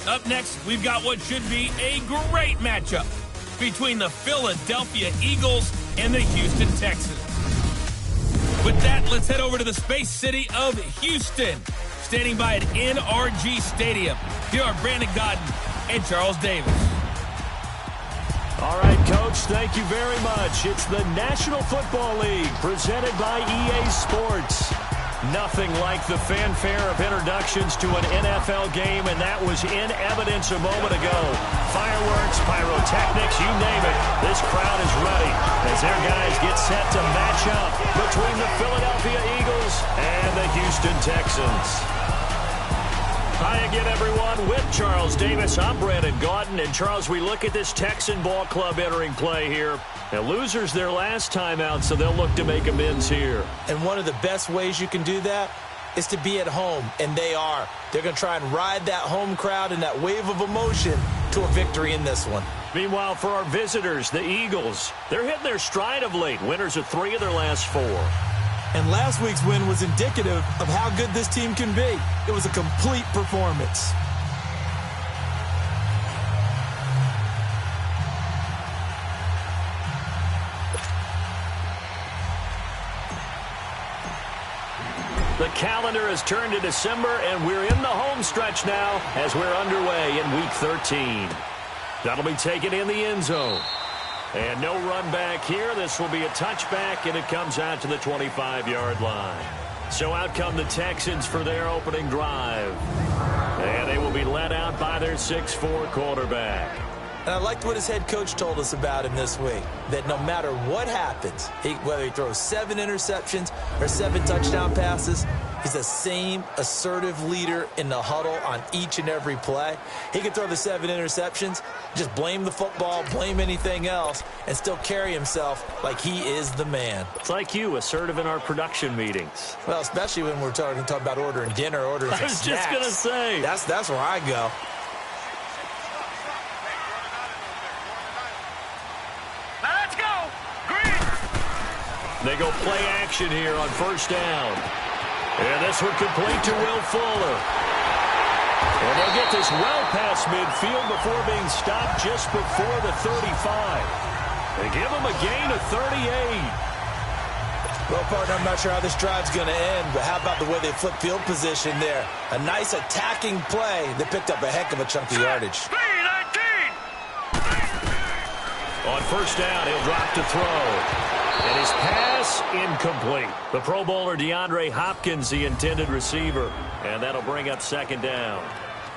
Up next, we've got what should be a great matchup between the Philadelphia Eagles and the Houston Texans. With that, let's head over to the Space City of Houston. Standing by at NRG Stadium, here are Brandon Godden and Charles Davis. All right, Coach, thank you very much. It's the National Football League presented by EA Sports. Nothing like the fanfare of introductions to an NFL game, and that was in evidence a moment ago. Fireworks, pyrotechnics, you name it. This crowd is ready as their guys get set to match up between the Philadelphia Eagles and the Houston Texans. Hi again, everyone. With Charles Davis, I'm Brandon Gaudin. And, Charles, we look at this Texan ball club entering play here. Now, losers their last time out, so they'll look to make amends here. And one of the best ways you can do that is to be at home, and they are. They're going to try and ride that home crowd and that wave of emotion to a victory in this one. Meanwhile, for our visitors, the Eagles, they're hitting their stride of late. Winners of 3 of their last 4. And last week's win was indicative of how good this team can be. It was a complete performance. The calendar has turned to December, and we're in the home stretch now as we're underway in Week 13. That'll be taken in the end zone. And no run back here. This will be a touchback, and it comes out to the 25-yard line. So out come the Texans for their opening drive. And they will be led out by their 6'4" quarterback. And I liked what his head coach told us about him this week, that no matter what happens, whether he throws 7 interceptions or 7 touchdown passes, he's the same assertive leader in the huddle on each and every play. He can throw the 7 interceptions, just blame the football, blame anything else, and still carry himself like he is the man. It's like you, assertive in our production meetings. Well, especially when we're talking about ordering dinner, ordering some snacks. I was just going to say. That's where I go. They go play action here on first down. And this one complete to Will Fuller. And they'll get this well past midfield before being stopped just before the 35. They give them a gain of 38. Well, partner, I'm not sure how this drive's going to end, but how about the way they flip field position there? A nice attacking play that picked up a heck of a chunk of yardage. On first down, he'll drop to throw. And his pass incomplete. The Pro Bowler DeAndre Hopkins, the intended receiver. And that'll bring up second down.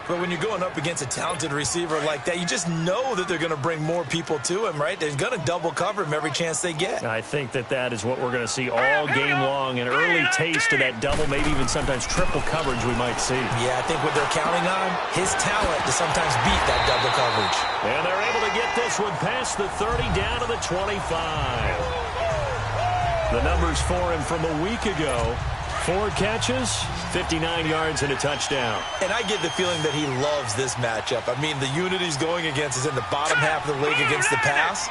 But when you're going up against a talented receiver like that, you just know that they're going to bring more people to him, right? They're going to double cover him every chance they get. I think that is what we're going to see all game long. An early taste of that double, maybe even sometimes triple coverage we might see. Yeah, I think what they're counting on, his talent to sometimes beat that double coverage. And they're able to get this one past the 30 down to the 25. The numbers for him from a week ago: 4 catches, 59 yards, and a touchdown. And I get the feeling that he loves this matchup. I mean, the unit he's going against is in the bottom half of the league against the pass.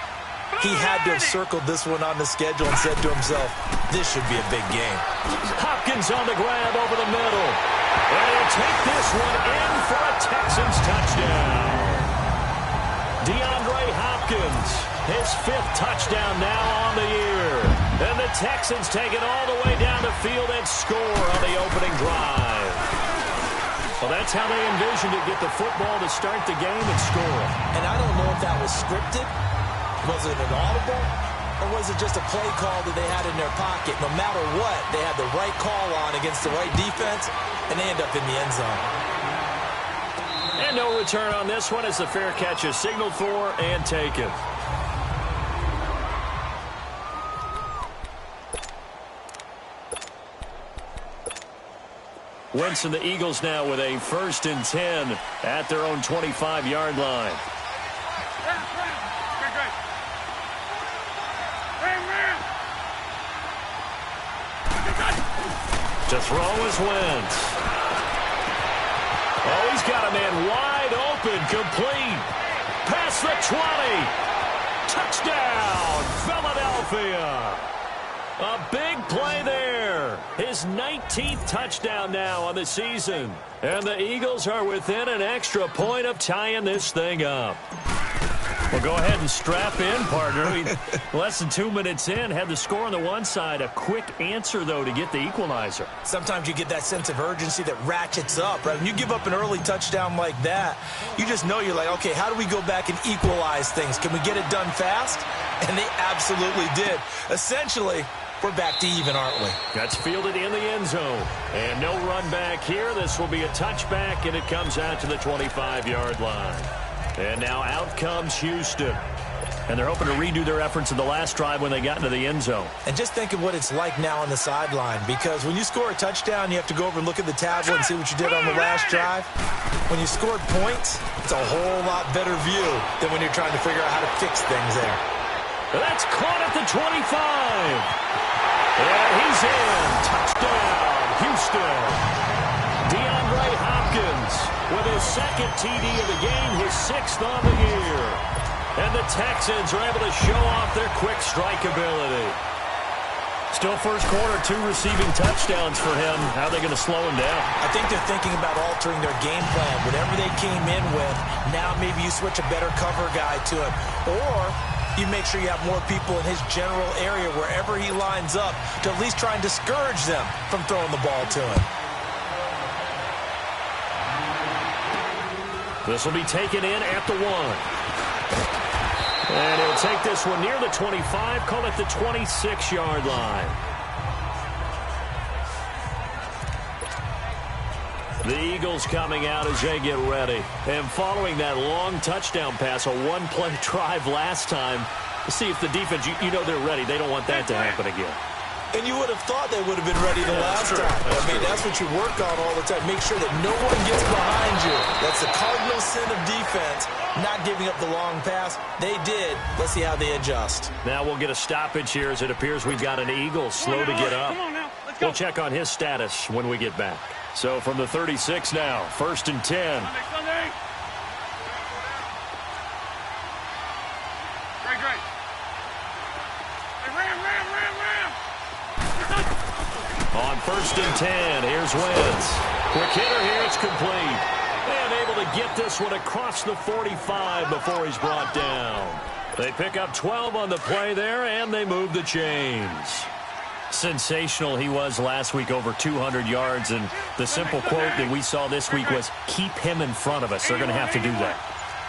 He had to have circled this one on the schedule and said to himself, this should be a big game. Hopkins on the grab over the middle. And he'll take this one in for a Texans touchdown. DeAndre Hopkins, his 5th touchdown now on the year. And the Texans take it all the way down the field and score on the opening drive. Well, that's how they envisioned it, get the football to start the game and score. And I don't know if that was scripted. Was it an audible? Or was it just a play call that they had in their pocket? No matter what, they had the right call on against the right defense, and they end up in the end zone. And no return on this one as the fair catch is signaled for and taken. Wentz and the Eagles now with a 1st and 10 at their own 25-yard line. To throw is Wentz. Oh, he's got a man wide open, complete. Past the 20. Touchdown, Philadelphia. A big play there. there. His 19th touchdown now on the season. And the Eagles are within an extra point of tying this thing up. Well, go ahead and strap in, partner. Less than 2 minutes in, had the score on the one side. A quick answer, though, to get the equalizer. Sometimes you get that sense of urgency that ratchets up, right? When you give up an early touchdown like that, you just know you're like, okay, how do we go back and equalize things? Can we get it done fast? And they absolutely did. Essentially, we're back to even, aren't we? That's fielded in the end zone. And no run back here. This will be a touchback, and it comes out to the 25-yard line. And now out comes Houston. And they're hoping to redo their efforts in the last drive when they got into the end zone. And just think of what it's like now on the sideline, because when you score a touchdown, you have to go over and look at the tablet and see what you did on the last drive. When you scored points, it's a whole lot better view than when you're trying to figure out how to fix things there. That's caught at the 25. And he's in. Touchdown, Houston. DeAndre Hopkins with his second TD of the game, his 6th on the year. And the Texans are able to show off their quick strike ability. Still first quarter, 2 receiving touchdowns for him. How are they going to slow him down? I think they're thinking about altering their game plan. Whatever they came in with, now maybe you switch a better cover guy to him. Or you make sure you have more people in his general area wherever he lines up to at least try and discourage them from throwing the ball to him. This will be taken in at the 1. And he'll take this one near the 25, call it the 26-yard line. The Eagles coming out as they get ready. And following that long touchdown pass, a one-play drive last time, to see if the defense, you know they're ready. They don't want that to happen again. And you would have thought they would have been ready the last time. I mean, that's what you work on all the time. Make sure that no one gets behind you. That's the cardinal sin of defense, not giving up the long pass. They did. Let's see how they adjust. Now we'll get a stoppage here as it appears we've got an Eagle slow to get up. We'll check on his status when we get back. So from the 36 now, 1st and 10. On 1st and 10, here's Wentz. Quick hitter here, it's complete. And able to get this one across the 45 before he's brought down. They pick up 12 on the play there, and they move the chains. Sensational he was last week, over 200 yards. And the simple quote that we saw this week was, keep him in front of us. They're going to have to do that.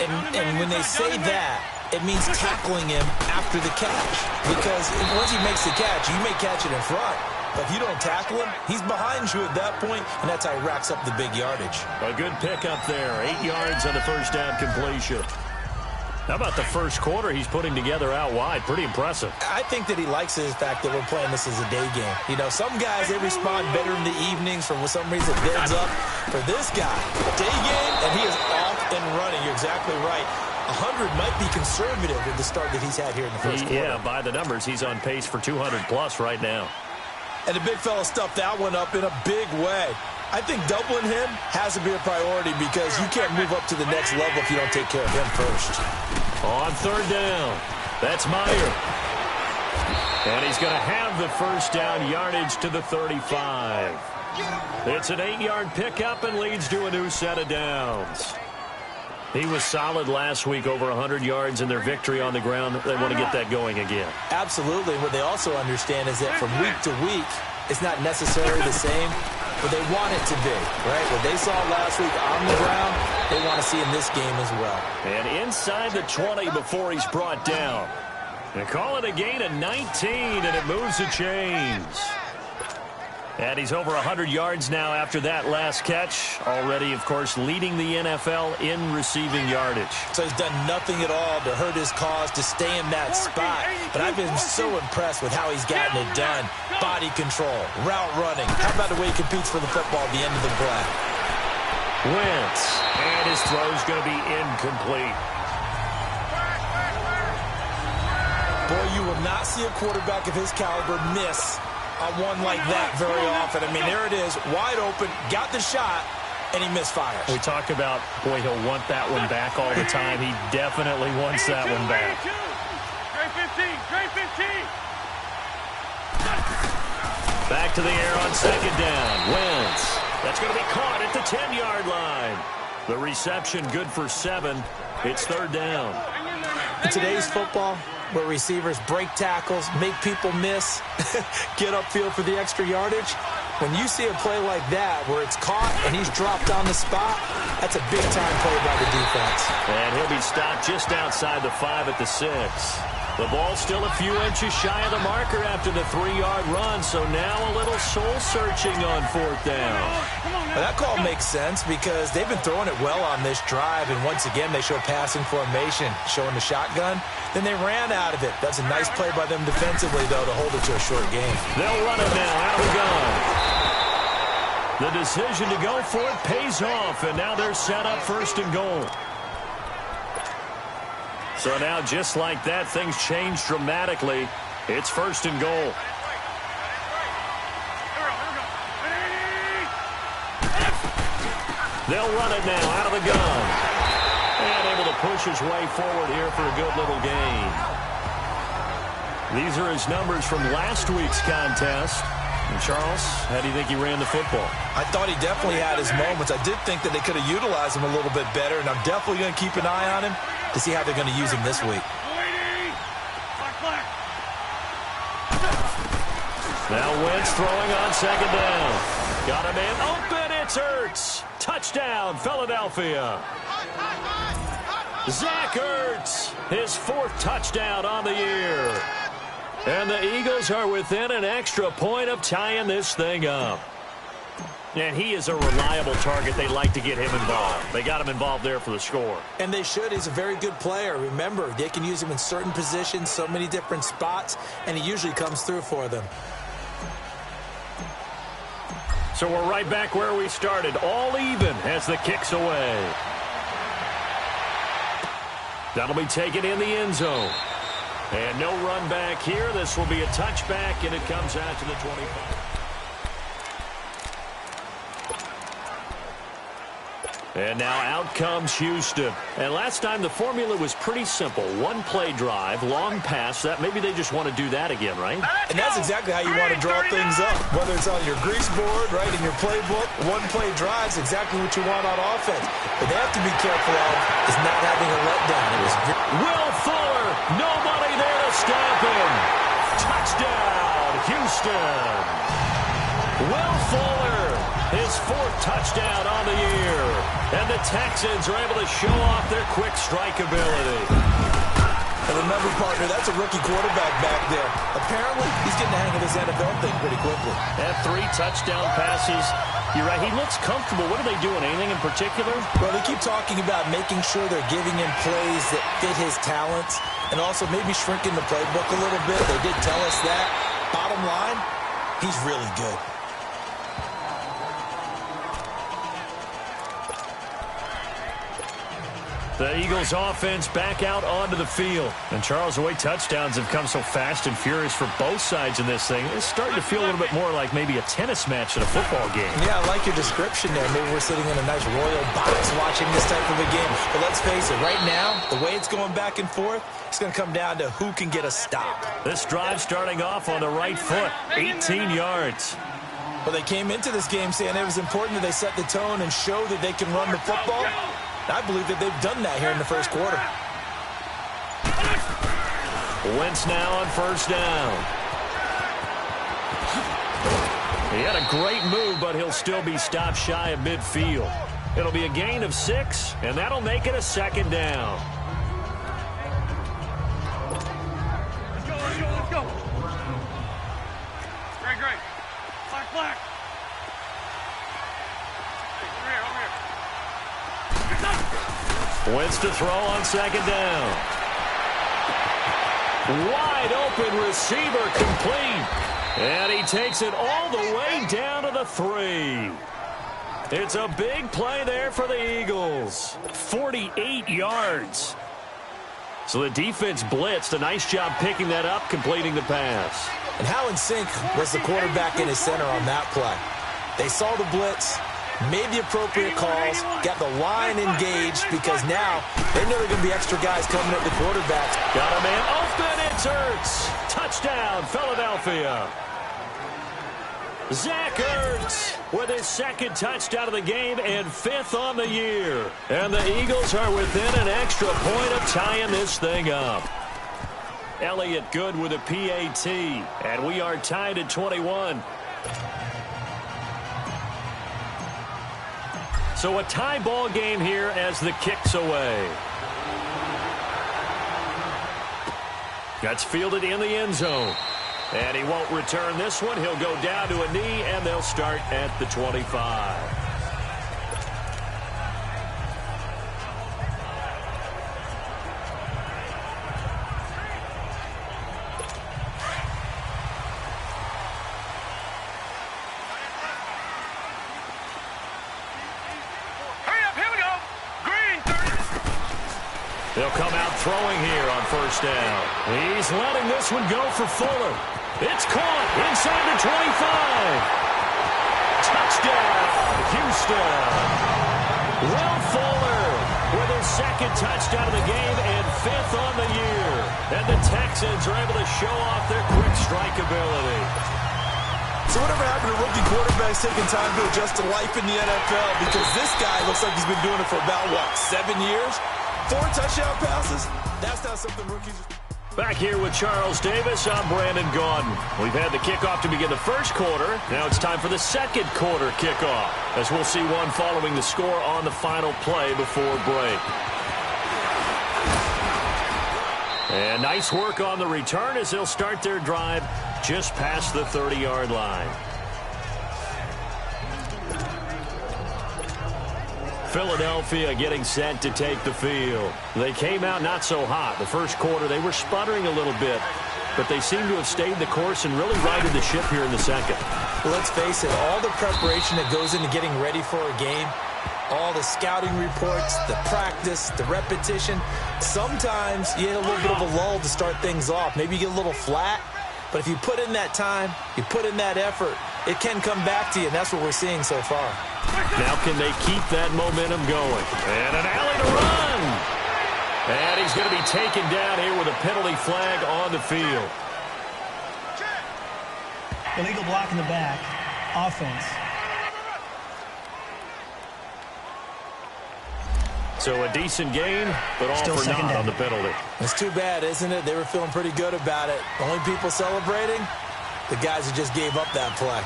And when they say that, it means tackling him after the catch. Because once he makes the catch, you may catch it in front. But if you don't tackle him, he's behind you at that point, and that's how he racks up the big yardage. A good pickup there. 8 yards on the first down completion. How about the first quarter he's putting together out wide? Pretty impressive. I think that he likes the fact that we're playing this as a day game. You know, some guys, they respond better in the evenings. For some reason, it builds up. For this guy, day game, and he is off and running. You're exactly right. 100 might be conservative with the start that he's had here in the first quarter. Yeah, by the numbers, he's on pace for 200-plus right now. And the big fella stuffed that one up in a big way. I think doubling him has to be a priority because you can't move up to the next level if you don't take care of him first. On 3rd down, that's Meyer. And he's going to have the first down, yardage to the 35. It's an 8-yard pickup and leads to a new set of downs. He was solid last week, over 100 yards in their victory on the ground. They want to get that going again. Absolutely. What they also understand is that from week to week, it's not necessarily the same, but they want it to be, right? What they saw last week on the ground, they want to see in this game as well. And inside the 20 before he's brought down. They call it a gain of 19, and it moves the chains. And he's over 100 yards now after that last catch. Already, of course, leading the NFL in receiving yardage. So he's done nothing at all to hurt his cause, to stay in that spot. But I've been so impressed with how he's gotten it done. Body control, route running. How about the way he competes for the football at the end of the play? Wentz, and his throw's going to be incomplete. Boy, you will not see a quarterback of his caliber miss on one like that very often. I mean, there it is, wide open, got the shot, and he misfires. We talk about, boy, he'll want that one back all the time. He definitely wants that one back. Back to the air on second down. Wentz. That's going to be caught at the 10-yard line. The reception good for 7. It's third down. In today's football, where receivers break tackles, make people miss, get upfield for the extra yardage, when you see a play like that where it's caught and he's dropped on the spot, that's a big-time play by the defense. And he'll be stopped just outside the 5 at the 6. The ball's still a few inches shy of the marker after the 3-yard run, so now a little soul-searching on fourth down. Well, that call makes sense because they've been throwing it well on this drive, and once again they show passing formation, showing the shotgun. Then they ran out of it. That's a nice play by them defensively, though, to hold it to a short game. They'll run it now out of the gun. The decision to go for it pays off, and now they're set up first and goal. So now, just like that, things change dramatically. It's first and goal. They'll run it now out of the gun. And able to push his way forward here for a good little gain. These are his numbers from last week's contest. And Charles, how do you think he ran the football? I thought he definitely had his moments. I did think that they could have utilized him a little bit better, and I'm definitely going to keep an eye on him to see how they're going to use him this week. Now Wentz throwing on second down. Got a man open. It's Ertz. Touchdown, Philadelphia. Zach Ertz, his 4th touchdown on the year. And the Eagles are within an extra point of tying this thing up. And he is a reliable target. They like to get him involved. They got him involved there for the score. And they should. He's a very good player. Remember, they can use him in certain positions, so many different spots, and he usually comes through for them. So we're right back where we started, all even as the kick's away. That'll be taken in the end zone. And no run back here. This will be a touchback, and it comes out to the 25. And now out comes Houston. And last time the formula was pretty simple. 1-play drive, long pass. That maybe they just want to do that again, right? And that's exactly how you want to draw things up. Whether it's on your grease board, right, in your playbook, 1-play drive is exactly what you want on offense. But they have to be careful of is not having a letdown. It was Will Fuller, nobody there to stop him. Touchdown, Houston. Will Fuller, his 4th touchdown on the year. And the Texans are able to show off their quick strike ability. And remember, partner, that's a rookie quarterback back there. Apparently, he's getting the hang of this NFL thing pretty quickly. Had 3 touchdown passes. You're right, he looks comfortable. What are they doing? Anything in particular? Well, they keep talking about making sure they're giving him plays that fit his talents and also maybe shrinking the playbook a little bit. They did tell us that. Bottom line, he's really good. The Eagles offense back out onto the field. And Charles, the way touchdowns have come so fast and furious for both sides in this thing, it's starting to feel a little bit more like maybe a tennis match at a football game. Yeah, I like your description there. Maybe we're sitting in a nice royal box watching this type of a game. But let's face it, right now, the way it's going back and forth, it's going to come down to who can get a stop. This drive starting off on the right foot, 18 yards. Well, they came into this game saying it was important that they set the tone and show that they can run the football. I believe that they've done that here in the first quarter. Wentz now on first down. He had a great move, but he'll still be stopped shy of midfield. It'll be a gain of 6, and that'll make it a second down. Let's go. Great. Black. Wentz to throw on second down. Wide open receiver complete. And he takes it all the way down to the 3. It's a big play there for the Eagles. 48 yards. So the defense blitzed. A nice job picking that up, completing the pass. And how in sync was the quarterback in his center on that play? They saw the blitz, made the appropriate calls, got the line engaged because now they know there are going to be extra guys coming at the quarterbacks. Got a man open. It's Ertz. Touchdown, Philadelphia. Zach Ertz with his second touchdown of the game and 5th on the year. And the Eagles are within an extra point of tying this thing up. Elliott good with a PAT. And we are tied at 21. So a tie ball game here as the kick's away. That's fielded in the end zone. And he won't return this one. He'll go down to a knee, and they'll start at the 25. They'll come out throwing here on first down. He's letting this one go for Fuller. It's caught inside the 25. Touchdown, Houston. Will Fuller with his second touchdown of the game and 5th on the year. And the Texans are able to show off their quick strike ability. So whatever happened to rookie quarterbacks taking time to adjust to life in the NFL? Because this guy looks like he's been doing it for about, 7 years? 4 touchdown passes? That's not something rookies... Back here with Charles Davis, I'm Brandon Gaudin. We've had the kickoff to begin the first quarter. Now it's time for the second quarter kickoff, as we'll see one following the score on the final play before break. And nice work on the return as they'll start their drive just past the 30-yard line. Philadelphia getting set to take the field. They came out not so hot. The first quarter, they were sputtering a little bit, but they seem to have stayed the course and really righted the ship here in the second. Well, let's face it, all the preparation that goes into getting ready for a game, all the scouting reports, the practice, the repetition, sometimes you get a little bit of a lull to start things off. Maybe you get a little flat, but if you put in that time, you put in that effort, it can come back to you, and that's what we're seeing so far. Now can they keep that momentum going? And an alley to run. And he's going to be taken down here with a penalty flag on the field. Illegal block in the back. Offense. So a decent gain, but all Still for naught down on the penalty. It's too bad, isn't it? They were feeling pretty good about it. The only people celebrating, the guys who just gave up that play.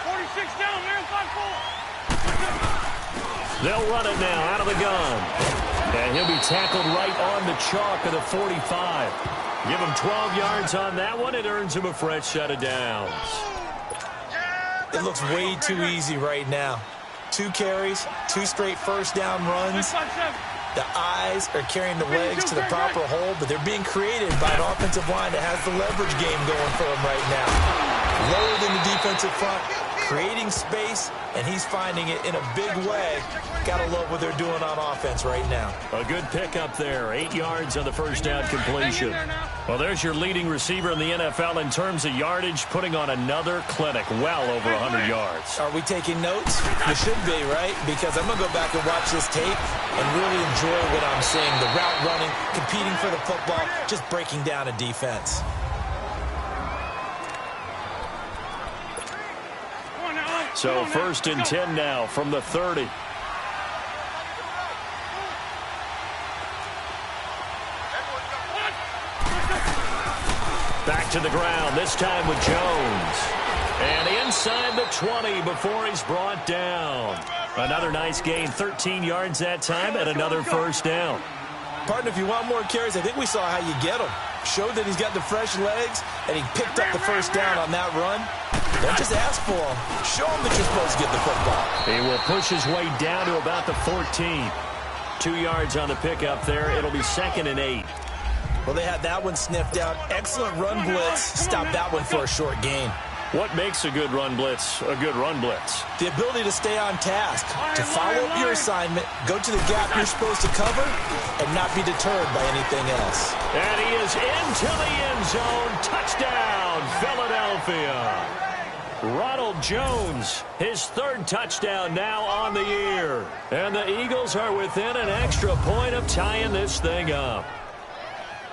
46 down, marathon full. They'll run it now out of the gun. And he'll be tackled right on the chalk of the 45. Give him 12 yards on that one. It earns him a fresh set of downs. It looks way too easy right now. 2 carries, 2 straight first down runs. The eyes are carrying the legs to the proper hole, but they're being created by an offensive line that has the leverage game going for them right now. Lower than the defensive front, creating space, and he's finding it in a big way. Gotta love what they're doing on offense right now. A good pickup there. 8 yards on the first down completion. Well, there's your leading receiver in the NFL in terms of yardage, putting on another clinic, well over 100 yards. Are we taking notes? You should be, right? Because I'm going to go back and watch this tape and really enjoy what I'm seeing. The route running, competing for the football, just breaking down a defense. So 1st and 10 now from the 30. Back to the ground, this time with Jones. And inside the 20 before he's brought down. Another nice gain, 13 yards that time, and another first down. Partner, if you want more carries, I think we saw how you get him. Showed that he's got the fresh legs, and he picked up the first down on that run. Don't just ask for him. Show him that you're supposed to get the football. He will push his way down to about the 14. 2 yards on the pickup there. It'll be 2nd and 8. Well, they had that one sniffed out. Excellent run blitz. Stop that one for a short gain. What makes a good run blitz a good run blitz? The ability to stay on task, to follow up your assignment, go to the gap you're supposed to cover, and not be deterred by anything else. And he is into the end zone. Touchdown, Philadelphia. Ronald Jones, his 3rd touchdown now on the year. And the Eagles are within an extra point of tying this thing up.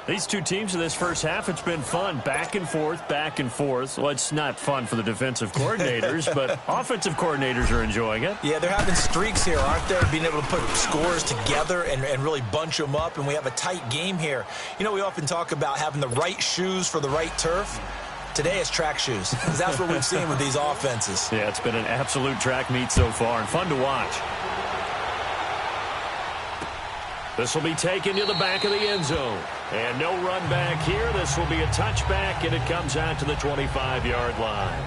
These two teams in this first half, it's been fun. Back and forth, back and forth. Well, it's not fun for the defensive coordinators, but offensive coordinators are enjoying it. Yeah, they're having streaks here, aren't they? Being able to put scores together and really bunch them up, and we have a tight game here. You know, we often talk about having the right shoes for the right turf. Today it's track shoes, because that's what we've seen with these offenses. Yeah, it's been an absolute track meet so far, and fun to watch. This will be taken to the back of the end zone. And no run back here. This will be a touchback, and it comes out to the 25-yard line.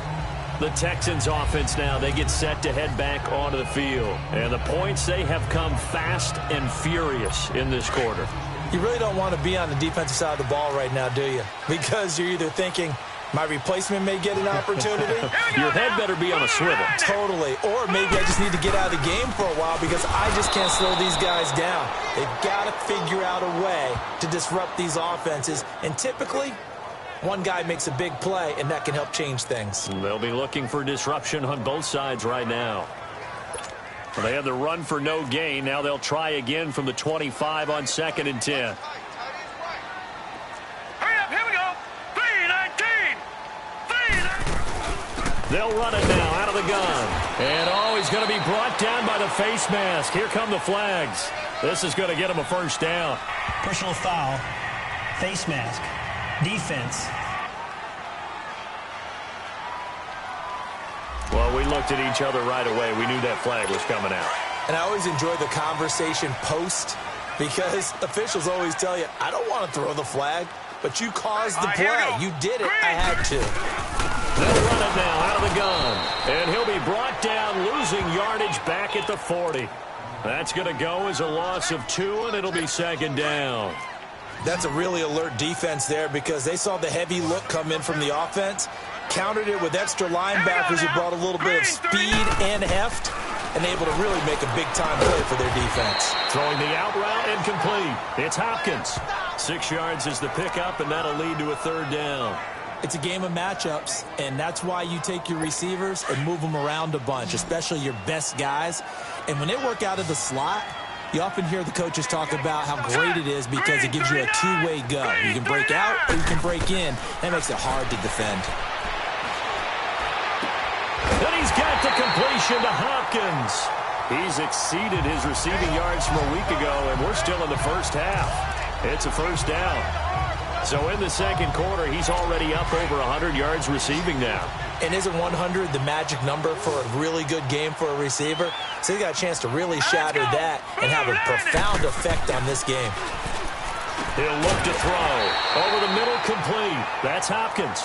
The Texans offense now, they get set to head back onto the field. And the points, they have come fast and furious in this quarter. You really don't want to be on the defensive side of the ball right now, do you? Because you're either thinking, my replacement may get an opportunity. Your head better be on a swivel. Totally. Or maybe I just need to get out of the game for a while because I just can't slow these guys down. They've got to figure out a way to disrupt these offenses. And typically, one guy makes a big play, and that can help change things. They'll be looking for disruption on both sides right now. Well, they have the run for no gain. Now they'll try again from the 25 on 2nd and 10. They'll run it now out of the gun. And, he's going to be brought down by the face mask. Here come the flags. This is going to get him a first down. Personal foul, face mask, defense. Well, we looked at each other right away. We knew that flag was coming out. And I always enjoy the conversation post because officials always tell you, I don't want to throw the flag, but you caused the play. You did it. I had to. They'll run it now out of the gun. And he'll be brought down, losing yardage back at the 40. That's going to go as a loss of 2, and it'll be 2nd down. That's a really alert defense there because they saw the heavy look come in from the offense, countered it with extra linebackers who brought a little bit of speed and heft, and able to really make a big-time play for their defense. Throwing the out route and complete. It's Hopkins. 6 yards is the pickup, and that'll lead to a 3rd down. It's a game of matchups, and that's why you take your receivers and move them around a bunch, especially your best guys. And when they work out of the slot, you often hear the coaches talk about how great it is because it gives you a two-way go. You can break out or you can break in. That makes it hard to defend. Then he's got the completion to Hopkins. He's exceeded his receiving yards from a week ago, and we're still in the first half. It's a first down. So in the second quarter, he's already up over 100 yards receiving now. And isn't 100 the magic number for a really good game for a receiver? So he got a chance to really shatter that and have a profound effect on this game. He'll look to throw. Over the middle, complete. That's Hopkins.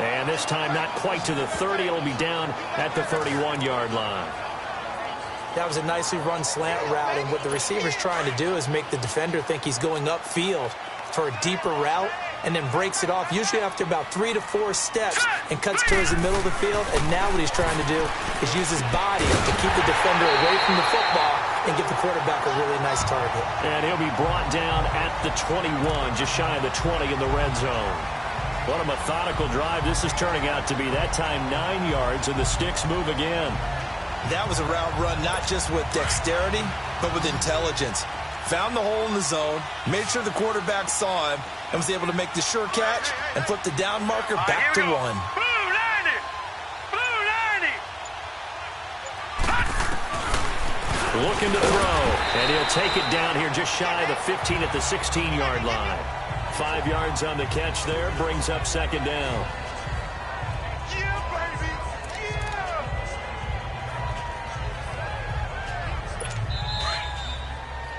And this time not quite to the 30. It'll be down at the 31-yard line. That was a nicely run slant route, and what the receiver's trying to do is make the defender think he's going upfield for a deeper route, and then breaks it off, usually after about 3 to 4 steps, and cuts towards the middle of the field. And now what he's trying to do is use his body to keep the defender away from the football and get the quarterback a really nice target. And he'll be brought down at the 21, just shy of the 20 in the red zone. What a methodical drive this is turning out to be. That time 9 yards, and the sticks move again. That was a route run not just with dexterity, but with intelligence. Found the hole in the zone, made sure the quarterback saw him, and was able to make the sure catch and flip the down marker back to 1. Looking to throw, and he'll take it down here just shy of the 15 at the 16-yard line. 5 yards on the catch there, brings up 2nd down.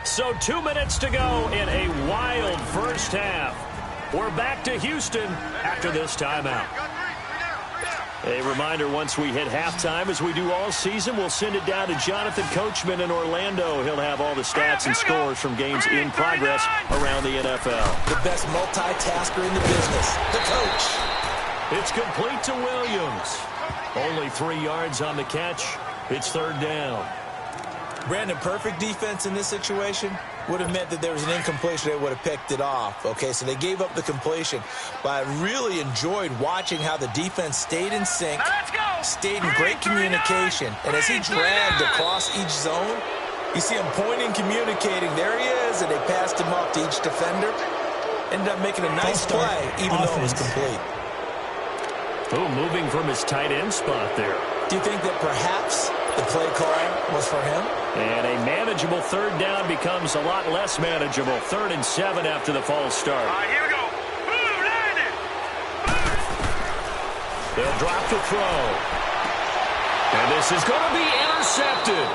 So 2 minutes to go in a wild first half. We're back to Houston after this timeout. A reminder, once we hit halftime, as we do all season, we'll send it down to Jonathan Coachman in Orlando. He'll have all the stats and scores from games in progress around the NFL. The best multitasker in the business, the coach. It's complete to Williams. Only 3 yards on the catch. It's 3rd down. Brandon, perfect defense in this situation would have meant that there was an incompletion. They would have picked it off. Okay, so they gave up the completion. But I really enjoyed watching how the defense stayed in sync, stayed in great communication. And as he dragged across each zone, you see him pointing, communicating. There he is, and they passed him off to each defender. Ended up making a nice play, even though it was complete. Oh, moving from his tight end spot there. Do you think that perhaps the play call was for him? And a manageable third down becomes a lot less manageable. 3rd and 7 after the false start. All right, here we go. Boom, landed. They'll drop the throw. And this is going to be intercepted.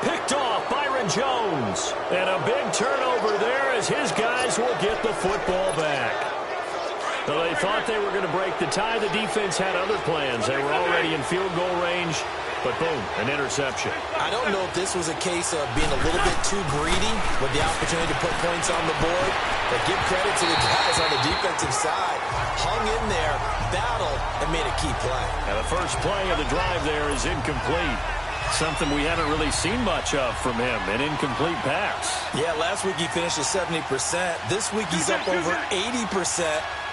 Picked off Byron Jones. And a big turnover there as his guys will get the football back. Well, they thought they were going to break the tie. The defense had other plans. They were already in field goal range. But boom, an interception. I don't know if this was a case of being a little bit too greedy with the opportunity to put points on the board. But give credit to the guys on the defensive side. Hung in there, battled, and made a key play. And the first play of the drive there is incomplete. Something we haven't really seen much of from him, an incomplete pass. Yeah, last week he finished at 70%. This week he's up over 80%.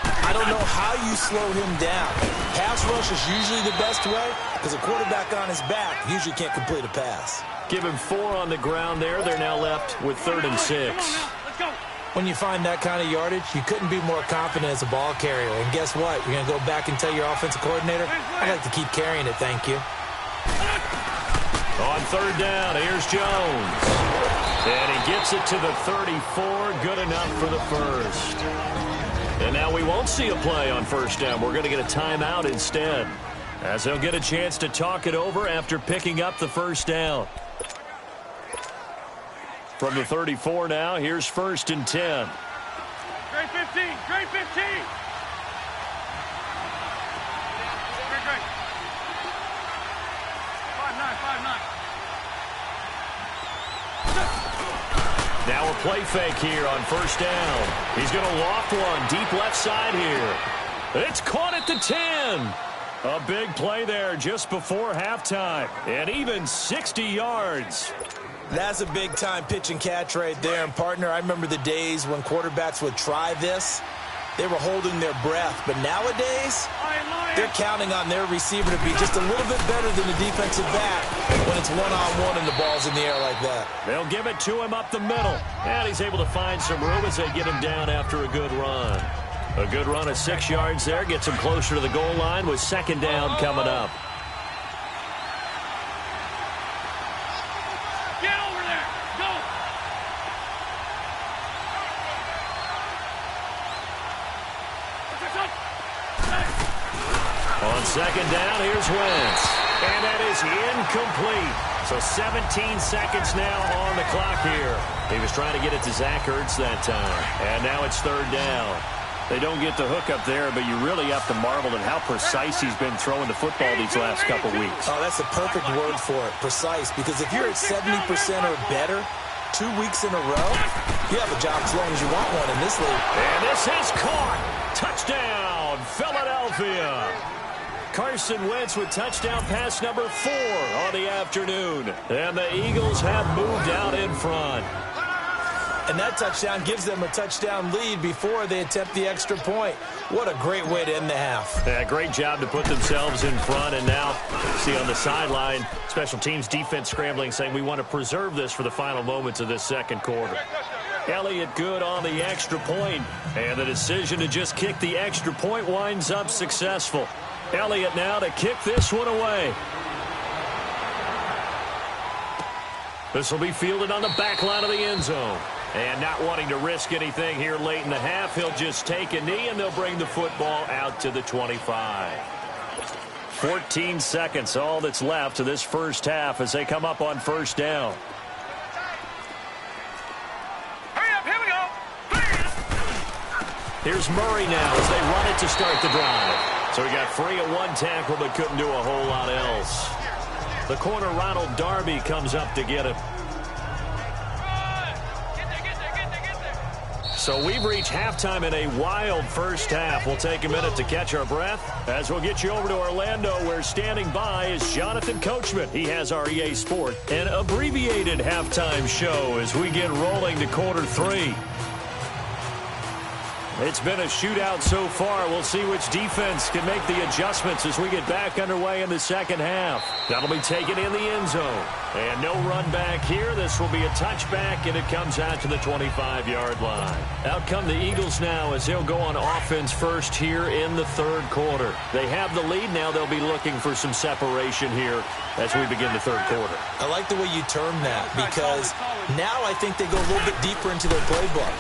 I don't know how you slow him down. Pass rush is usually the best way because a quarterback on his back usually can't complete a pass. Give him 4 on the ground there. They're now left with 3rd and 6. Let's go. When you find that kind of yardage, you couldn't be more confident as a ball carrier. And guess what? You're going to go back and tell your offensive coordinator, I'd like to keep carrying it, thank you. On 3rd down, here's Jones. And he gets it to the 34. Good enough for the first. And now we won't see a play on 1st down. We're going to get a timeout instead, as they'll get a chance to talk it over after picking up the 1st down. From the 34 now, here's 1st and 10. Great 15. Great 15. Great. 5-9. Now a play fake here on 1st down. He's going to loft one deep left side here. It's caught at the 10. A big play there just before halftime. And even 60 yards. That's a big-time pitch and catch right there. And, partner, I remember the days when quarterbacks would try this. They were holding their breath. But nowadays, they're counting on their receiver to be just a little bit better than the defensive back when it's one-on-one and the ball's in the air like that. They'll give it to him up the middle. And he's able to find some room as they get him down after a good run. A good run of 6 yards there. Gets him closer to the goal line with 2nd down coming up. Get over there. Go. On 2nd down, here's Wentz. And that is incomplete. So 17 seconds now on the clock here. He was trying to get it to Zach Ertz that time. And now it's 3rd down. They don't get the hook up there, but you really have to marvel at how precise he's been throwing the football these last couple weeks. Oh, that's the perfect word for it, precise. Because if you're at 70% or better 2 weeks in a row, you have a job as long as you want one in this league. And this is caught. Touchdown, Philadelphia. Carson Wentz with touchdown pass number 4 on the afternoon. And the Eagles have moved out in front. And that touchdown gives them a touchdown lead before they attempt the extra point. What a great way to end the half. Yeah, great job to put themselves in front. And now, see on the sideline, special teams defense scrambling, saying we want to preserve this for the final moments of this 2nd quarter. Elliott good on the extra point. And the decision to just kick the extra point winds up successful. Elliott now to kick this one away. This will be fielded on the back line of the end zone. And not wanting to risk anything here late in the half, he'll just take a knee and they'll bring the football out to the 25. 14 seconds, all that's left of this first half as they come up on 1st down. Hurry up, here we go. Here's Murray now as they run it to start the drive. So he got free at 1 tackle but couldn't do a whole lot else. The corner, Ronald Darby, comes up to get him. So we've reached halftime in a wild first half. We'll take a minute to catch our breath as we'll get you over to Orlando, where standing by is Jonathan Coachman. He has our EA Sport, an abbreviated halftime show as we get rolling to quarter 3. It's been a shootout so far. We'll see which defense can make the adjustments as we get back underway in the second half. That'll be taken in the end zone. And no run back here. This will be a touchback, and it comes out to the 25-yard line. Out come the Eagles now as they'll go on offense first here in the third quarter. They have the lead. Now they'll be looking for some separation here as we begin the third quarter. I like the way you term that because now I think they go a little bit deeper into their playbook.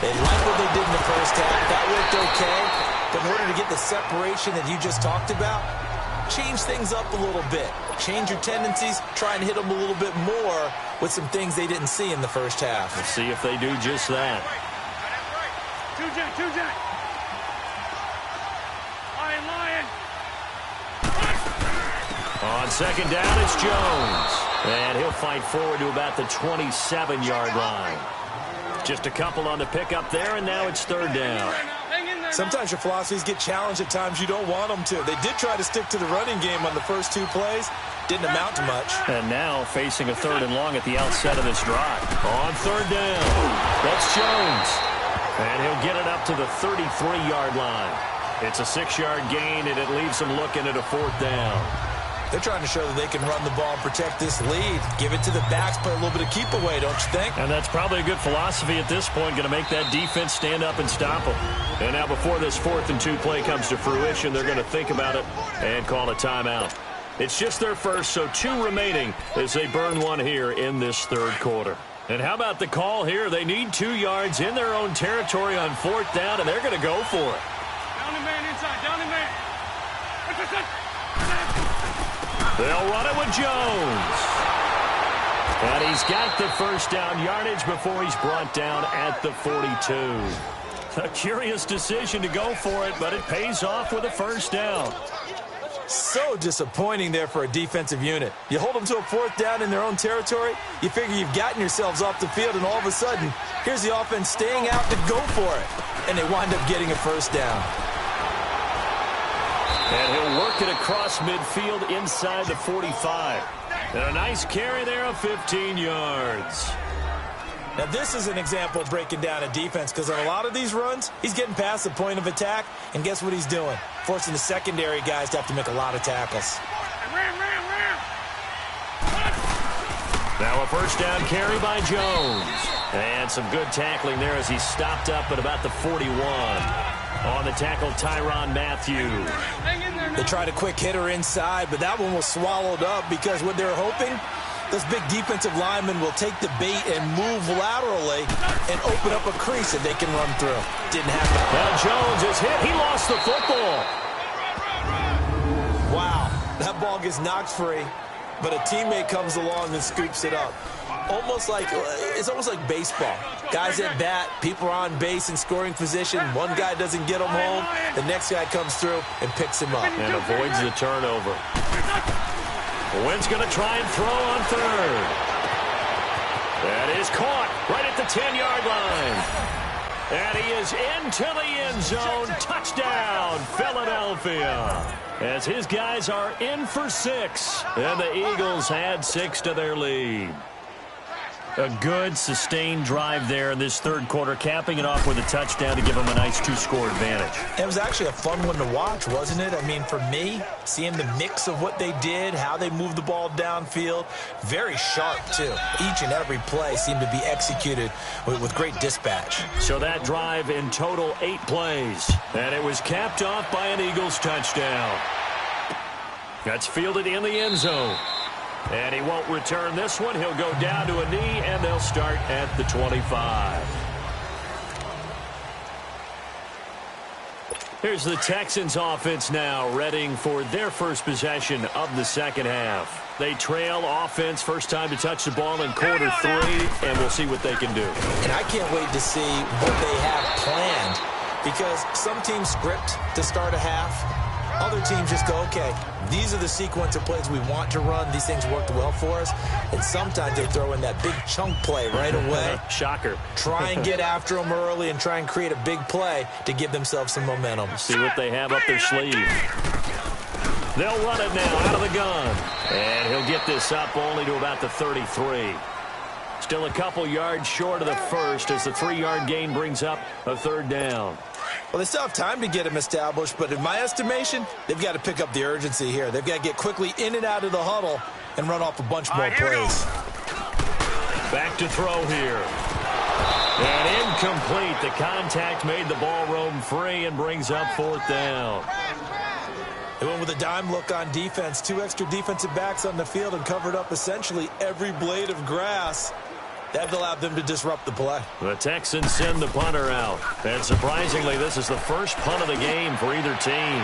They like what they did in the first half. That worked okay. But in order to get the separation that you just talked about, change things up a little bit. Change your tendencies. Try and hit them a little bit more with some things they didn't see in the first half. Let's see if they do just that. Two Jack. Lion. On second down, it's Jones. And he'll fight forward to about the 27-yard line. Just a couple on the pickup there, and now it's third down. Sometimes your philosophies get challenged at times you don't want them to. They did try to stick to the running game on the first two plays. Didn't amount to much. And now facing a third and long at the outset of this drive. On third down, that's Jones. And he'll get it up to the 33-yard line. It's a 6-yard gain, and it leaves them looking at a fourth down. They're trying to show that they can run the ball and protect this lead. Give it to the backs, play a little bit of keep away, don't you think? And that's probably a good philosophy at this point, going to make that defense stand up and stop them. And now before this 4th and 2 play comes to fruition, they're going to think about it and call a timeout. It's just their first, so 2 remaining as they burn one here in this third quarter. And how about the call here? They need 2 yards in their own territory on 4th down, and they're going to go for it. Down the man inside. Down the man. They'll run it with Jones. And he's got the first down yardage before he's brought down at the 42. A curious decision to go for it, but it pays off with a first down. So disappointing there for a defensive unit. You hold them to a 4th down in their own territory, you figure you've gotten yourselves off the field, and all of a sudden, here's the offense staying out to go for it. And they wind up getting a first down. And he'll work it across midfield inside the 45. And a nice carry there of 15 yards. Now, this is an example of breaking down a defense because on a lot of these runs, he's getting past the point of attack, and guess what he's doing? Forcing the secondary guys to have to make a lot of tackles. Ram. Now a first down carry by Jones. And some good tackling there as he stopped up at about the 41. On the tackle, Tyrann Mathieu. They tried a quick hitter inside, but that one was swallowed up because what they're hoping, those big defensive linemen will take the bait and move laterally and open up a crease that they can run through. Didn't happen. Now Jones is hit. He lost the football. Wow, that ball gets knocked free, but a teammate comes along and scoops it up. It's almost like baseball. Guys at bat, people are on base in scoring position. One guy doesn't get him home. The next guy comes through and picks him up. And avoids the turnover. Wynn's going to try and throw on third. That is caught right at the 10-yard line. And he is into the end zone. Touchdown, Philadelphia. As his guys are in for 6. And the Eagles add 6 to their lead. A good, sustained drive there in this third quarter, capping it off with a touchdown to give them a nice 2-score advantage. It was actually a fun one to watch, wasn't it? I mean, for me, seeing the mix of what they did, how they moved the ball downfield, very sharp, too. Each and every play seemed to be executed with great dispatch. So that drive in total 8 plays, and it was capped off by an Eagles touchdown. That's fielded in the end zone. And he won't return this one. He'll go down to a knee, and they'll start at the 25. Here's the Texans offense now, readying for their first possession of the second half. They trail offense, first time to touch the ball in quarter 3, and we'll see what they can do. And I can't wait to see what they have planned, because some teams script to start a half. Other teams just go, okay, these are the sequence of plays we want to run. These things worked well for us. And sometimes they throw in that big chunk play right away. Shocker. Try and get after them early and try and create a big play to give themselves some momentum. See what they have up their sleeve. They'll run it now out of the gun. And he'll get this up only to about the 33. Still a couple yards short of the first as the 3-yard gain brings up a 3rd down. Well, they still have time to get him established, but in my estimation, they've got to pick up the urgency here. They've got to get quickly in and out of the huddle and run off a bunch more plays. Back to throw here. And incomplete. The contact made the ball roam free and brings up 4th down. They went with a dime look on defense. 2 extra defensive backs on the field and covered up essentially every blade of grass. That allowed them to disrupt the play. The Texans send the punter out. And surprisingly, this is the first punt of the game for either team.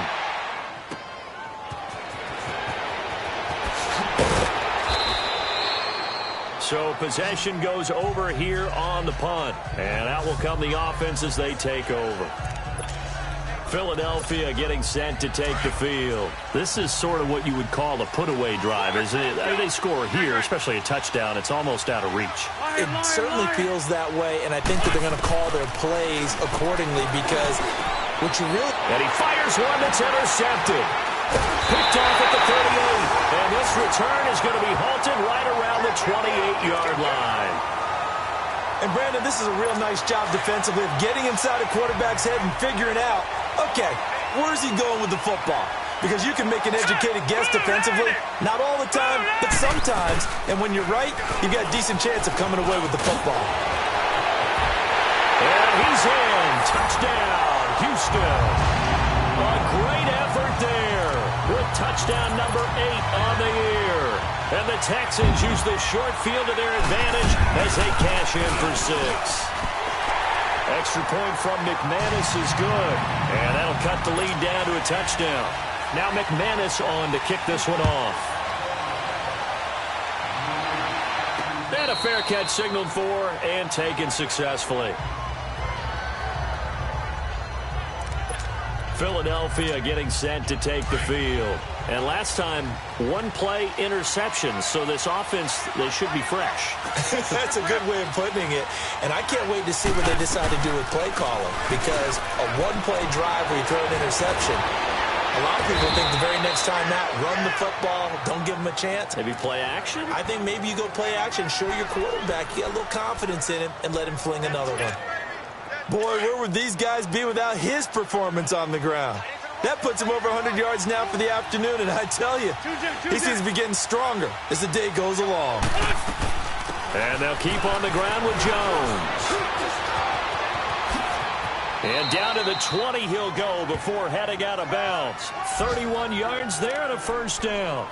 So possession goes over here on the punt. And out will come the offense as they take over. Philadelphia getting set to take the field. This is sort of what you would call a put-away drive, isn't it? They score here, especially a touchdown. It's almost out of reach. It certainly feels that way, and I think that they're going to call their plays accordingly because what you really... And he fires one that's intercepted. Picked off at the 38. And this return is going to be halted right around the 28-yard line. And, Brandon, this is a real nice job defensively of getting inside a quarterback's head and figuring out, okay, where's he going with the football? Because you can make an educated guess defensively. Not all the time, but sometimes. And when you're right, you've got a decent chance of coming away with the football. And he's in. Touchdown, Houston. A great effort there with touchdown number 8 on the year. And the Texans use the short field to their advantage as they cash in for 6. Extra point from McManus is good. And that'll cut the lead down to a touchdown. Now McManus on to kick this one off. And a fair catch signaled for and taken successfully. Philadelphia getting set to take the field. And last time, 1-play interception. So this offense, they should be fresh. That's a good way of putting it. And I can't wait to see what they decide to do with play calling. Because a 1-play drive where you throw an interception, a lot of people think the very next time out, run the football, don't give them a chance. Maybe play action? I think maybe you go play action, show your quarterback, you got a little confidence in him, and let him fling another one. Boy, where would these guys be without his performance on the ground? That puts him over 100 yards now for the afternoon, and I tell you, he seems to be getting stronger as the day goes along. And they'll keep on the ground with Jones. And down to the 20 he'll go before heading out of bounds. 31 yards there and a 1st down.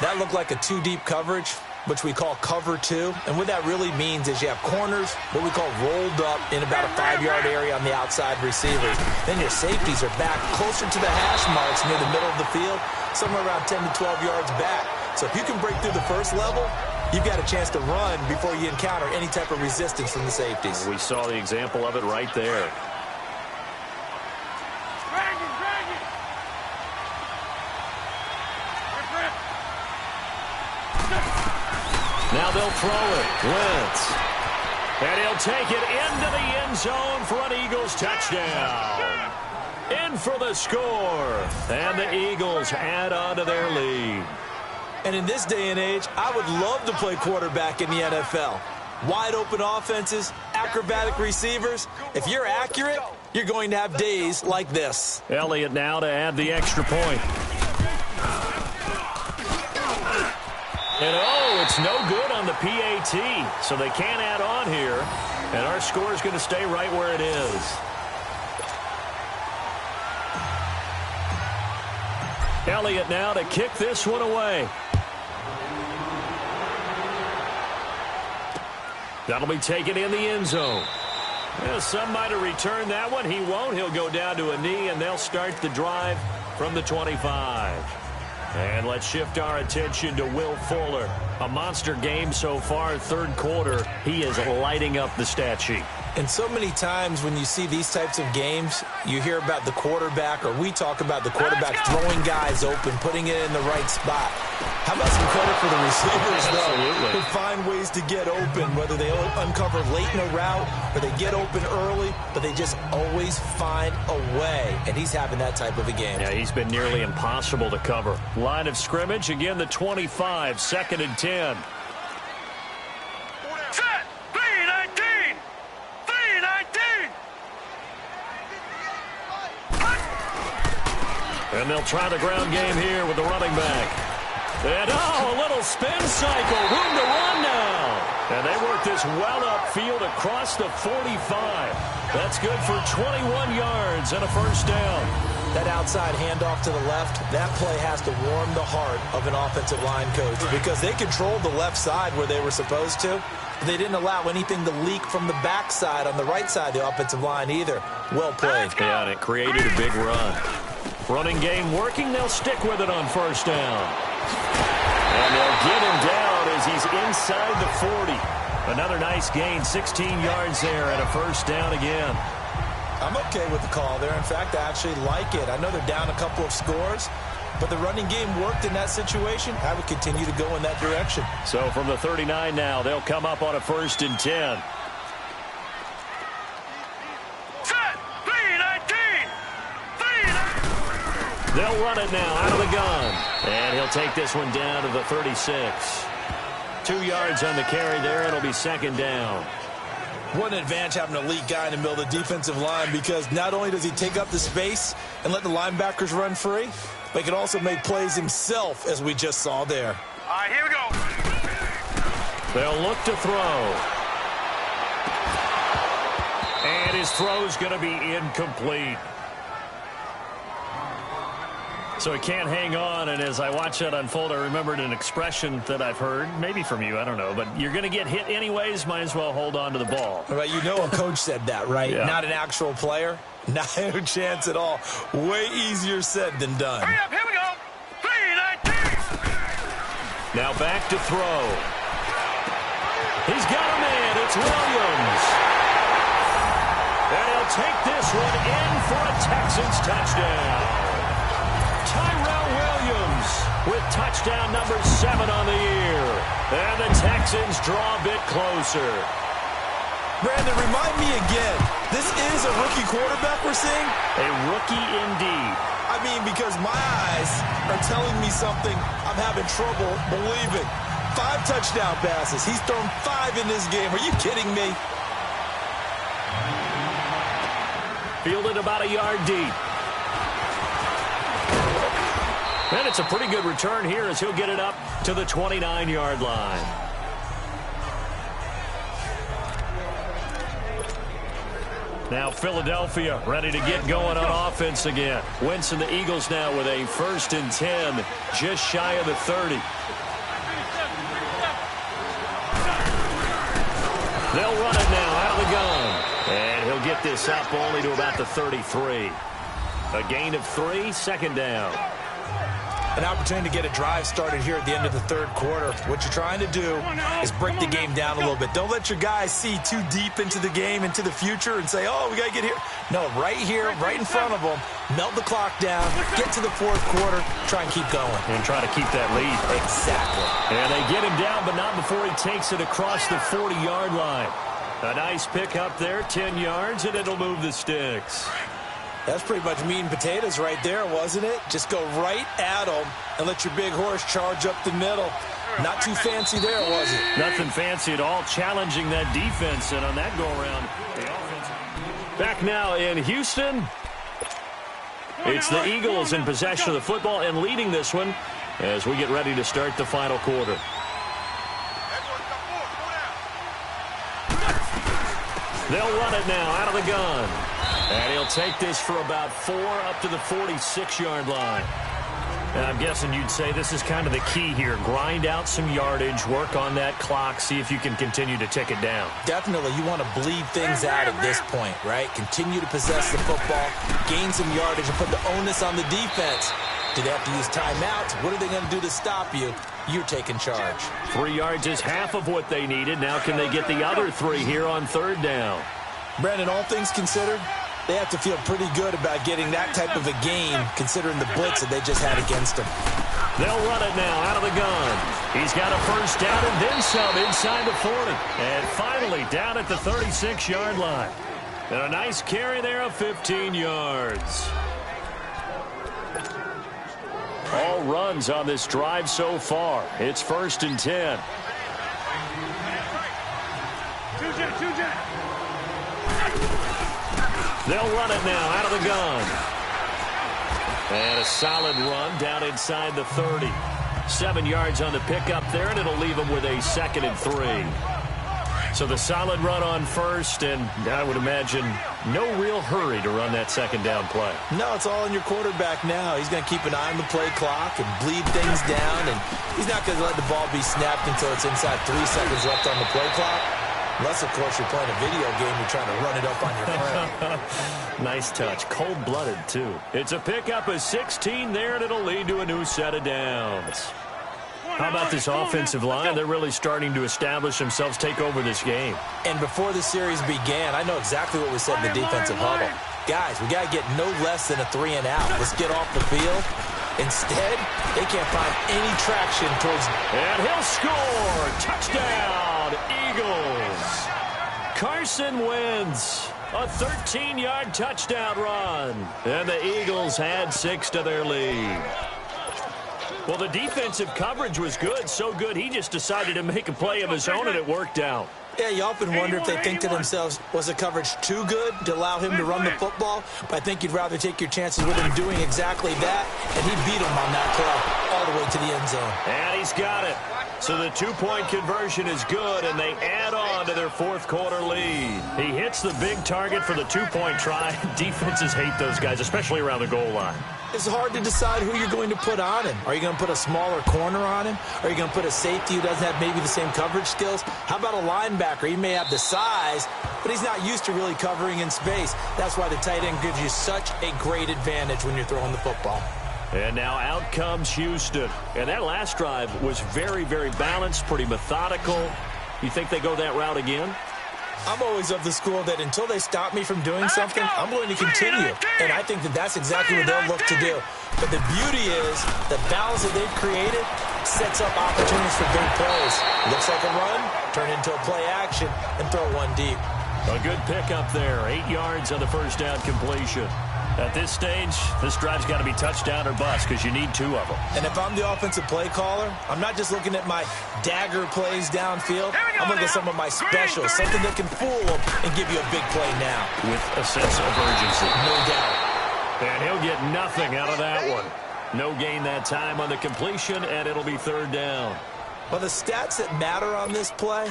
That looked like a 2-deep coverage, which we call cover 2. And what that really means is you have corners, what we call rolled up in about a 5-yard area on the outside receivers. Then your safeties are back closer to the hash marks near the middle of the field, somewhere around 10 to 12 yards back. So if you can break through the first level, you've got a chance to run before you encounter any type of resistance from the safeties. We saw the example of it right there. Drag it. Now they'll throw it. Wentz. And he'll take it into the end zone for an Eagles touchdown. In for the score. And the Eagles add on to their lead. And in this day and age, I would love to play quarterback in the NFL. Wide open offenses, acrobatic receivers. If you're accurate, you're going to have days like this. Elliott now to add the extra point. And it's no good on the PAT, so they can't add on here. And our score is going to stay right where it is. Elliott now to kick this one away. That'll be taken in the end zone. Well, some might have returned that one. He won't. He'll go down to a knee, and they'll start the drive from the 25. And let's shift our attention to Will Fuller. A monster game so far, 3rd quarter. He is lighting up the stat sheet. And so many times when you see these types of games, you hear about the quarterback, or we talk about the quarterback throwing guys open, putting it in the right spot. How about some credit for the receivers, though, who find ways to get open, whether they uncover late in a route or they get open early, but they just always find a way. And he's having that type of a game. Yeah, he's been nearly impossible to cover. Line of scrimmage, again, the 25, 2nd and 10. And they'll try the ground game here with the running back. And, a little spin cycle. Room to run now. And they work this well upfield across the 45. That's good for 21 yards and a first down. That outside handoff to the left, that play has to warm the heart of an offensive line coach because they controlled the left side where they were supposed to. They didn't allow anything to leak from the backside on the right side of the offensive line either. Well played. Yeah, and it created a big run. Running game working. They'll stick with it on first down. And they'll get him down as he's inside the 40. Another nice gain, 16 yards there and a first down again. I'm okay with the call there. In fact, I actually like it. I know they're down a couple of scores, but the running game worked in that situation. I would continue to go in that direction. So from the 39 now, they'll come up on a 1st and 10. They'll run it now out of the gun. And he'll take this one down to the 36. 2 yards on the carry there. It'll be second down. What an advantage having an elite guy in the middle of the defensive line because not only does he take up the space and let the linebackers run free, but he can also make plays himself, as we just saw there. All right, here we go. They'll look to throw. And his throw's going to be incomplete. So he can't hang on, and as I watch that unfold, I remembered an expression that I've heard, maybe from you, I don't know, but you're going to get hit anyways, might as well hold on to the ball. Right, you know a coach said that, right? Yeah. Not an actual player. Not a chance at all. Way easier said than done. Hurry up, here we go. 3-19. Now back to throw. He's got a man. It's Williams. And he'll take this one in for a Texans touchdown. Tyrell Williams with touchdown number 7 on the year. And the Texans draw a bit closer. Brandon, remind me again, this is a rookie quarterback we're seeing? A rookie indeed. I mean, because my eyes are telling me something I'm having trouble believing. 5 touchdown passes. He's thrown 5 in this game. Are you kidding me? Fielded about a yard deep. And it's a pretty good return here as he'll get it up to the 29-yard line. Now Philadelphia ready to get going on offense again. Wentz and the Eagles now with a 1st and 10, just shy of the 30. They'll run it now out of the gun. And he'll get this up only to about the 33. A gain of 3, second down. An opportunity to get a drive started here at the end of the 3rd quarter. What you're trying to do is break the game down a little bit. Don't let your guys see too deep into the game, into the future, and say, oh, we got to get here. No, right here, right in front of them, melt the clock down, get to the 4th quarter, try and keep going. And try to keep that lead. Exactly. And they get him down, but not before he takes it across the 40-yard line. A nice pick up there, 10 yards, and it'll move the sticks. That's pretty much meat and potatoes right there, wasn't it? Just go right at them and let your big horse charge up the middle. Not too fancy there, was it? Nothing fancy at all, challenging that defense, and on that go-around, the offense. Back now in Houston. It's the Eagles in possession of the football and leading this one as we get ready to start the final quarter. They'll run it now out of the gun. And he'll take this for about 4 up to the 46-yard line. And I'm guessing you'd say this is kind of the key here. Grind out some yardage, work on that clock, see if you can continue to tick it down. Definitely. You want to bleed things out at this point, right? Continue to possess the football, gain some yardage, and put the onus on the defense. Do they have to use timeouts? What are they going to do to stop you? You're taking charge. 3 yards is half of what they needed. Now can they get the other 3 here on 3rd down? Brandon, all things considered, they have to feel pretty good about getting that type of a gain, considering the blitz that they just had against them. They'll run it now out of the gun. He's got a first down and then some inside the 40. And finally down at the 36-yard line. And a nice carry there of 15 yards. All runs on this drive so far. It's 1st and 10. They'll run it now out of the gun. And a solid run down inside the 30. 7 yards on the pickup there, and it'll leave them with a 2nd and 3. So the solid run on first, and I would imagine no real hurry to run that 2nd down play. No, it's all in your quarterback now. He's going to keep an eye on the play clock and bleed things down, and he's not going to let the ball be snapped until it's inside 3 seconds left on the play clock. Unless, of course, you're playing a video game, you're trying to run it up on your friend. Nice touch. Cold-blooded, too. It's a pickup of 16 there, and it'll lead to a new set of downs. How about this offensive line? They're really starting to establish themselves, take over this game. And before the series began, I know exactly what we said in the defensive huddle. Guys, we got to get no less than a 3 and out. Let's get off the field. Instead, they can't find any traction towards... And he'll score! Touchdown, Eagles! Carson Wentz, a 13-yard touchdown run. And the Eagles add 6 to their lead. Well, the defensive coverage was good, so good he just decided to make a play of his own, and it worked out. Yeah, you often wonder if they think to themselves, was the coverage too good to allow him to run the football? But I think you'd rather take your chances with him doing exactly that, and he beat him on that play all the way to the end zone. And he's got it. So the 2-point conversion is good, and they add on to their 4th quarter lead. He hits the big target for the 2-point try. Defenses hate those guys, especially around the goal line. It's hard to decide who you're going to put on him. Are you going to put a smaller corner on him? Are you going to put a safety who doesn't have maybe the same coverage skills? How about a linebacker? He may have the size, but he's not used to really covering in space. That's why the tight end gives you such a great advantage when you're throwing the football. And now out comes Houston. And that last drive was very, very balanced, pretty methodical. You think they go that route again? I'm always of the school that until they stop me from doing something, I'm going to continue. And I think that that's exactly what they'll look to do. But the beauty is the balance that they've created sets up opportunities for big plays. Looks like a run, turn into a play action, and throw one deep. A good pickup there. 8 yards on the first down completion. At this stage, this drive's got to be touchdown or bust because you need 2 of them. And if I'm the offensive play caller, I'm not just looking at my dagger plays downfield. I'm looking at some of my specials, something that can fool them and give you a big play now. With a sense of urgency. No doubt. And he'll get nothing out of that one. No gain that time on the completion, and it'll be 3rd down. Well, the stats that matter on this play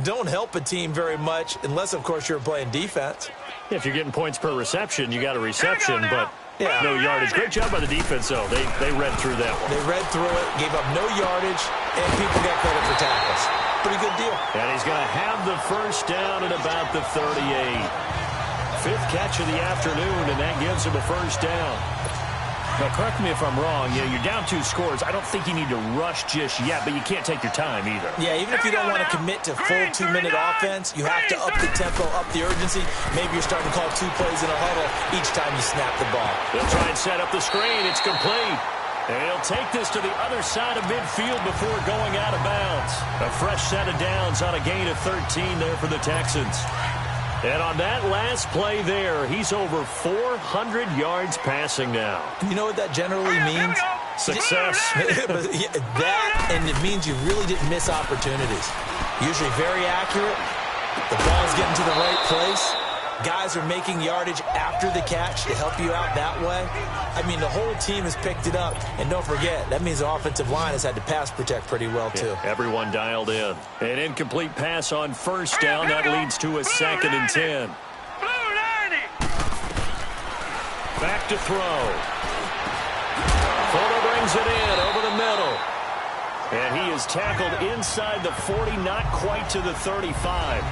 don't help a team very much unless, of course, you're playing defense. If you're getting points per reception, you got a reception, but no yardage. Great job by the defense, though. They read through that one. They read through it, gave up no yardage, and people got credit for tackles. Pretty good deal. And he's going to have the first down at about the 38. 5th catch of the afternoon, and that gives him a first down. Now, correct me if I'm wrong. You're down 2 scores. I don't think you need to rush just yet, but you can't take your time either. Yeah, even if you don't want to commit to full 2-minute offense, you have to up the tempo, up the urgency. Maybe you're starting to call 2 plays in a huddle each time you snap the ball. They'll try and set up the screen. It's complete. And he'll take this to the other side of midfield before going out of bounds. A fresh set of downs on a gain of 13 there for the Texans. And on that last play there, he's over 400 yards passing now. You know what that generally means? Success. That, and it means you really didn't miss opportunities. Usually very accurate. The ball's getting to the right place. Guys are making yardage after the catch to help you out that way. I mean, the whole team has picked it up. And don't forget, that means the offensive line has had to pass protect pretty well, too. Yeah, everyone dialed in. An incomplete pass on first down. That leads to a 2nd and 10. Back to throw. Fuller brings it in over the middle. And he is tackled inside the 40, not quite to the 35.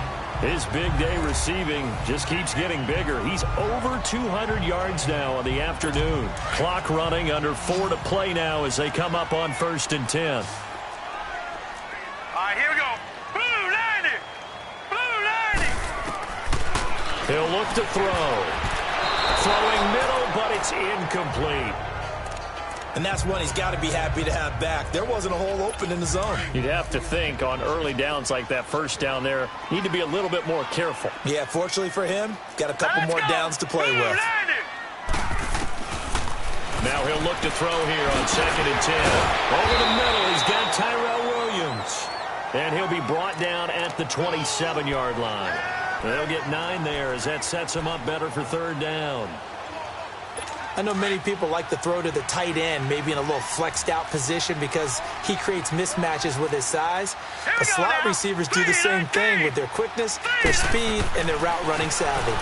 His big day receiving just keeps getting bigger. He's over 200 yards now on the afternoon. Clock running, under 4 to play now as they come up on 1st and 10. All right, here we go. Blue 90. Blue 90. He'll look to throw. Throwing middle, but it's incomplete. And that's one he's got to be happy to have back. There wasn't a hole open in the zone. You'd have to think on early downs like that first down there, need to be a little bit more careful. Yeah, fortunately for him, got a couple more downs to play with. Now he'll look to throw here on 2nd and 10. Over the middle, he's got Tyrell Williams. And he'll be brought down at the 27-yard line. They'll get 9 there as that sets him up better for 3rd down. I know many people like to throw to the tight end, maybe in a little flexed out position because he creates mismatches with his size. But slot receivers do the same thing with their quickness, their speed, and their route running savvy.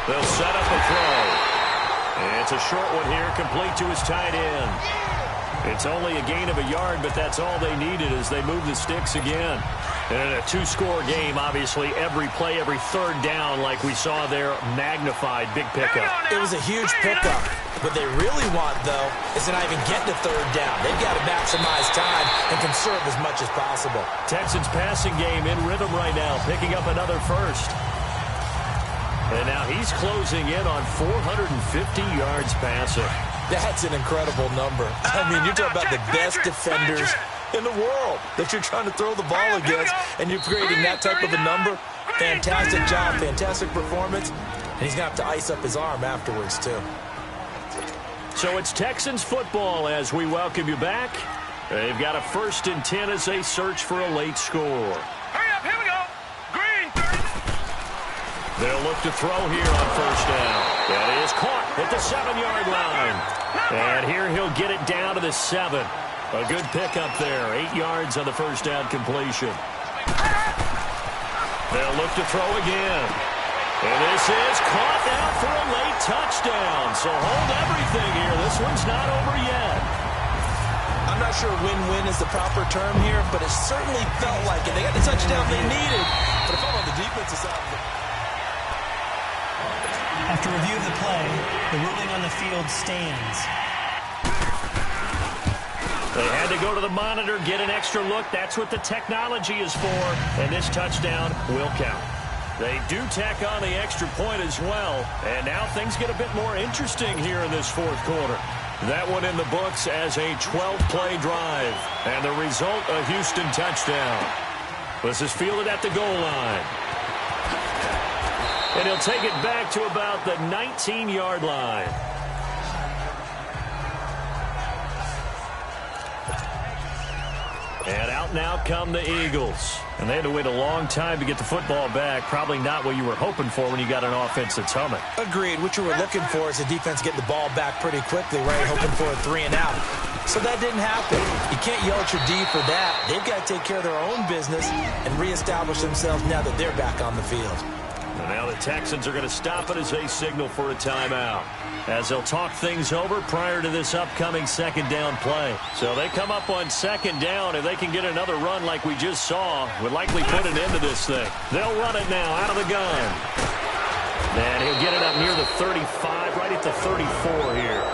They'll set up a throw. And it's a short one here, complete to his tight end. It's only a gain of a yard, but that's all they needed as they move the sticks again. And in a two-score game, obviously, every play, every third down, like we saw there, magnified, big pickup. It was a huge pickup. What they really want, though, is to not even get to third down. They've got to maximize time and conserve as much as possible. Texans passing game in rhythm right now, picking up another first. And now he's closing in on 450 yards passing. That's an incredible number. I mean, you're talking about the best defenders in the world that you're trying to throw the ball against, and you're creating that type of a number. Fantastic job, fantastic performance, and he's going to have to ice up his arm afterwards, too. So it's Texans football as we welcome you back. They've got a 1st and 10 as they search for a late score. Hurry up, here we go. Green, 30. They'll look to throw here on 1st down. That is caught at the 7-yard line. And here he'll get it down to the 7. A good pickup there. 8 yards on the 1st down completion. They'll look to throw again. And this is caught out for a late touchdown. So hold everything here. This one's not over yet. I'm not sure win-win is the proper term here, but it certainly felt like it. They got the touchdown they needed. But if I'm on the defensive side of the... After review of the play, the ruling on the field stands. They had to go to the monitor, get an extra look. That's what the technology is for. And this touchdown will count. They do tack on the extra point as well. And now things get a bit more interesting here in this 4th quarter. That one in the books as a 12-play drive. And the result, a Houston touchdown. This is fielded at the goal line. And he'll take it back to about the 19-yard line. And out now come the Eagles. And they had to wait a long time to get the football back. Probably not what you were hoping for when you got an offense that's humming. Agreed. What you were looking for is the defense getting the ball back pretty quickly, right? Hoping for a 3 and out. So that didn't happen. You can't yell at your D for that. They've got to take care of their own business and reestablish themselves now that they're back on the field. And now the Texans are going to stop it as they signal for a timeout, as they'll talk things over prior to this upcoming 2nd down play. So they come up on 2nd down. If they can get another run like we just saw, would likely put an end to this thing. They'll run it now out of the gun. And he'll get it up near the 35, right at the 34 here.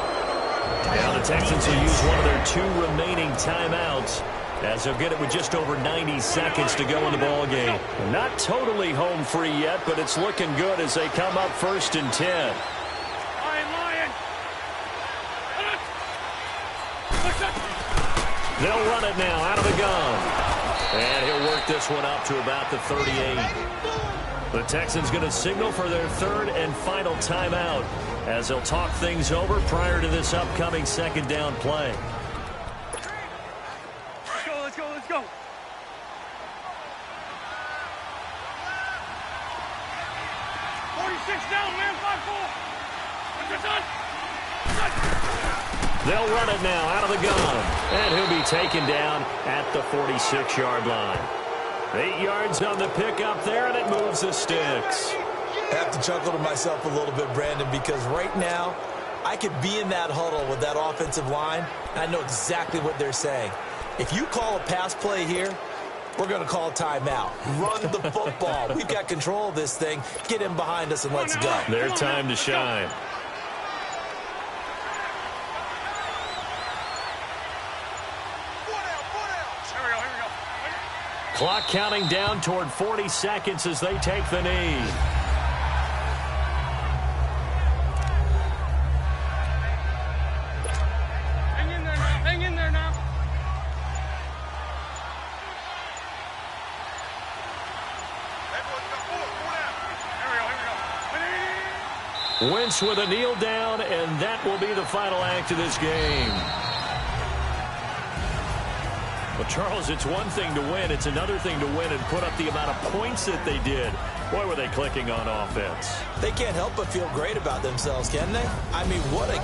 Now the Texans will use one of their 2 remaining timeouts, as they'll get it with just over 90 seconds to go in the ball game. Not totally home free yet, but it's looking good as they come up 1st and 10. Lion. They'll run it now out of the gun. And he'll work this one up to about the 38. The Texans going to signal for their 3rd and final timeout, as they'll talk things over prior to this upcoming 2nd down play. Let's go. 46 down, man, 5-4. They'll run it now out of the gun. And he'll be taken down at the 46-yard line. 8 yards on the pickup there, and it moves the sticks. I have to chuckle to myself a little bit, Brandon, because right now I could be in that huddle with that offensive line, and I know exactly what they're saying. If you call a pass play here, we're going to call a timeout. Run the football. We've got control of this thing. Get in behind us and let's go. Their time to shine. Here we go. Clock counting down toward 40 seconds as they take the knee. Hang in there now. Wentz with a kneel down, and that will be the final act of this game. Well, Charles, it's one thing to win. It's another thing to win and put up the amount of points that they did. Boy, were they clicking on offense. They can't help but feel great about themselves, can they? I mean, what a